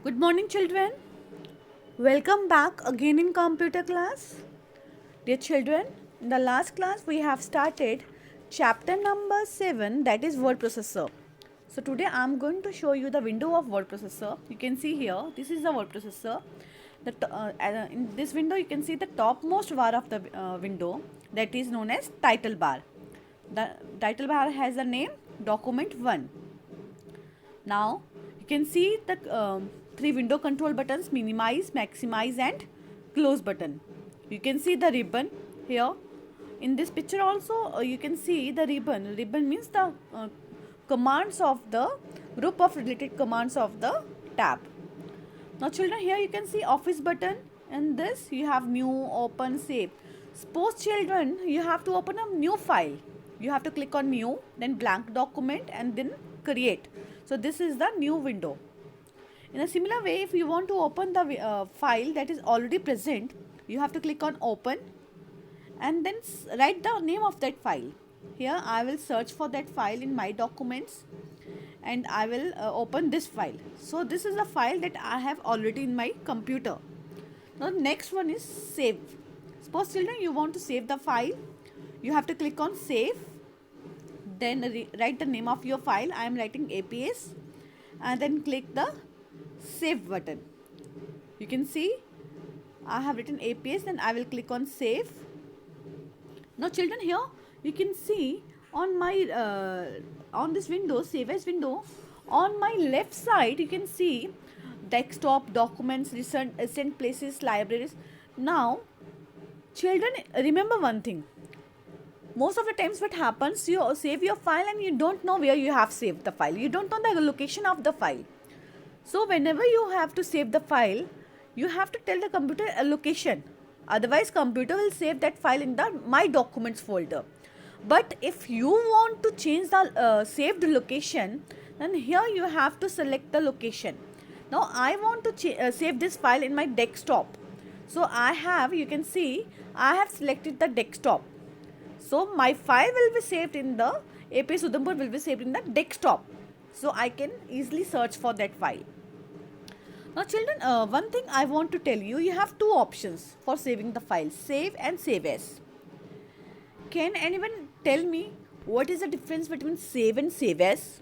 Good morning, children. Welcome back again in computer class. Dear children, in the last class we have started chapter number 7, that is word processor. So today I am going to show you the window of word processor. You can see here, this is the word processor. In this window you can see the topmost bar of the window, that is known as title bar. The title bar has the name document 1. Now you can see the three window control buttons: minimize, maximize and close button. You can see the ribbon here. In this picture also you can see the ribbon. Ribbon means the commands of the group of related commands of the tab. Now children, here you can see office button, and this you have new, open, save. Suppose children, you have to open a new file. You have to click on new, then blank document and then create. So this is the new window. In a similar way, if you want to open the file that is already present, you have to click on open and then write the name of that file. Here I will search for that file in my documents and I will open this file. So this is a file that I have already in my computer. Now the next one is save. Suppose children, you want to save the file. You have to click on save, then write the name of your file. I am writing APS and then click the save button. You can see I have written APS, then I will click on save. Now children, here you can see on my on this window, save as window, on my left side you can see desktop, documents, recent places, libraries. Now children, remember one thing. Most of the times what happens, you save your file and you don't know where you have saved the file. You don't know the location of the file. So whenever you have to save the file, you have to tell the computer a location. Otherwise computer will save that file in the my documents folder. But if you want to change the saved location, then here you have to select the location. Now I want to save this file in my desktop. So you can see I have selected the desktop. So my file will be saved in the APS Udhampur will be saved in the desktop. So I can easily search for that file. Now children, one thing I want to tell you, you have two options for saving the file, save and save as. Can anyone tell me what is the difference between save and save as?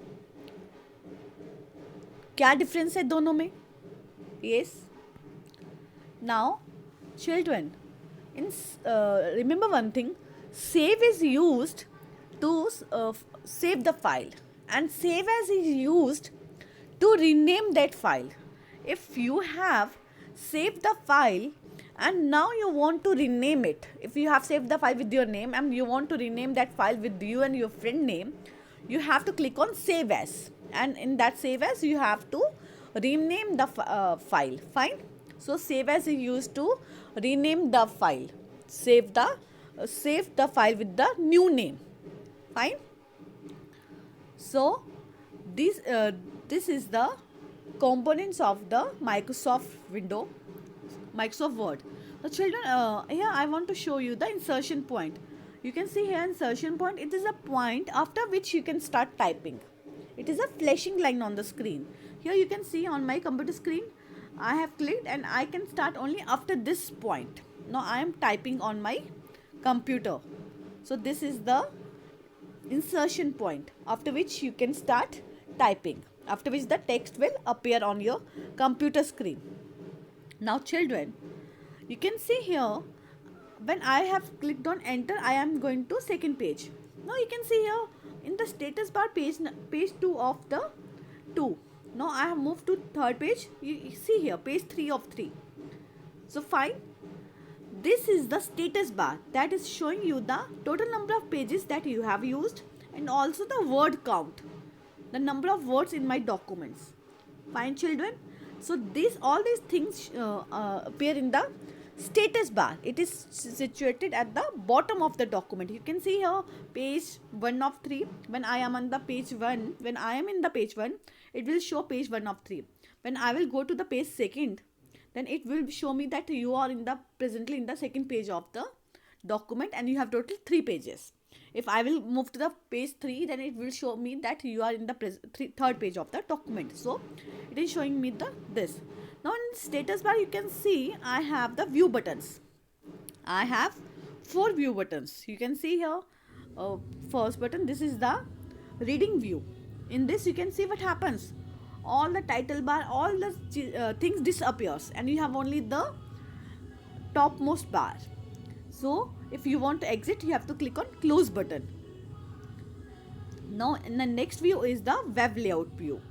क्या difference है दोनों में? Yes. Now children, remember one thing, save is used to save the file and save as is used to rename that file. If you have saved the file and now you want to rename it, if you have saved the file with your name and you want to rename that file with you and your friend name, you have to click on save as, and in that save as you have to rename the file. Fine. So save as is used to rename the file, save the file with the new name. Fine. So this is the components of the Microsoft Word. Now children, here I want to show you the insertion point. You can see here insertion point. It is a point after which you can start typing. It is a flashing line on the screen. Here you can see on my computer screen, I have clicked and I can start only after this point. Now I am typing on my computer. So this is the insertion point after which you can start typing, after which the text will appear on your computer screen. Now children, you can see here when I have clicked on enter, I am going to second page. Now you can see here in the status bar page 2 of the 2. Now I have moved to third page. You see here page 3 of 3. So fine. This is the status bar that is showing you the total number of pages that you have used and also the word count, the number of words in my documents. Fine children. So all these things appear in the status bar. It is situated at the bottom of the document. You can see here page 1 of 3. When I am in the page 1, it will show page 1 of 3. When I will go to the page 2nd, then it will show me that you are presently in the second page of the document and you have total 3 pages. If I will move to the page 3, then it will show me that you are in the third page of the document. So it is showing me the this. Now in status bar you can see I have the view buttons. I have 4 view buttons. You can see here, first button, this is the reading view. In this you can see what happens. All the title bar, all the things disappears, and you have only the topmost bar. So if you want to exit, you have to click on close button. Now in the next view is the web layout view,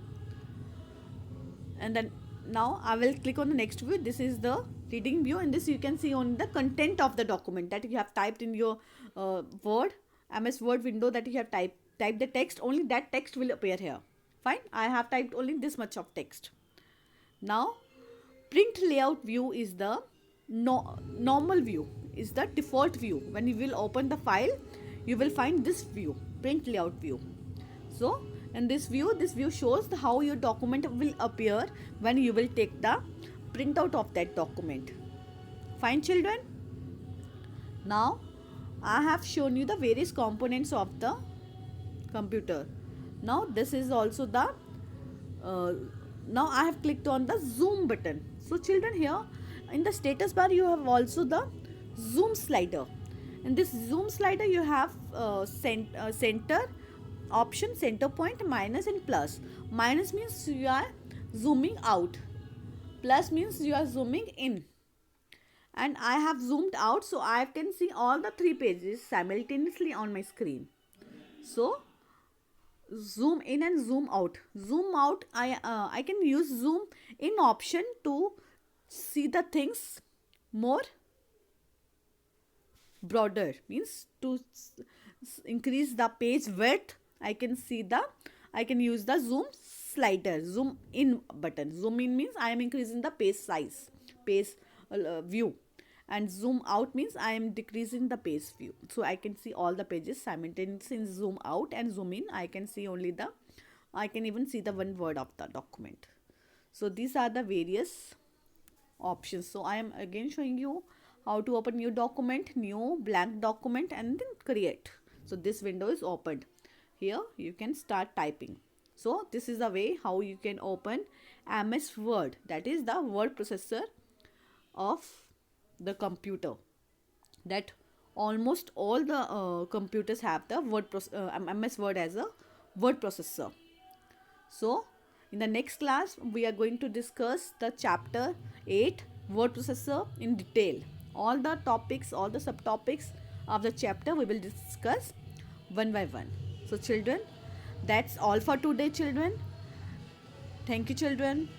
and then now I will click on the next view. This is the reading view. In this you can see on the content of the document that you have typed in your Word, MS Word window, that you have typed the text. Only that text will appear here. Fine, I have typed only this much of text. Now print layout view is the normal view, is the default view. When you will open the file, you will find this view, print layout view. So in this view shows how your document will appear when you will take the printout of that document. Fine children. Now I have shown you the various components of the computer. Now this is also the now I have clicked on the zoom button. So children, here in the status bar you have also the zoom slider. In this zoom slider you have center option, center point, minus and plus. Minus means you are zooming out, plus means you are zooming in, and I have zoomed out, so I can see all the 3 pages simultaneously on my screen. So zoom in and zoom out. Zoom out, I can use zoom in option to see the things more broader, means to increase the page width. I can use the zoom slider, zoom in button. Zoom in means I am increasing the page size, page view, and zoom out means I am decreasing the page view. So I can see all the pages simultaneously. In zoom out and zoom in, I can even see the one word of the document. So these are the various options. So I am again showing you how to open new document, new blank document, and then create. So this window is opened. Here you can start typing. So this is the way how you can open MS Word, that is the word processor of the computer, that almost all the computers have the MS Word as a word processor. So in the next class we are going to discuss the chapter 8 word processor in detail. All the topics, all the subtopics of the chapter we will discuss one by one. So children, that's all for today children. Thank you children.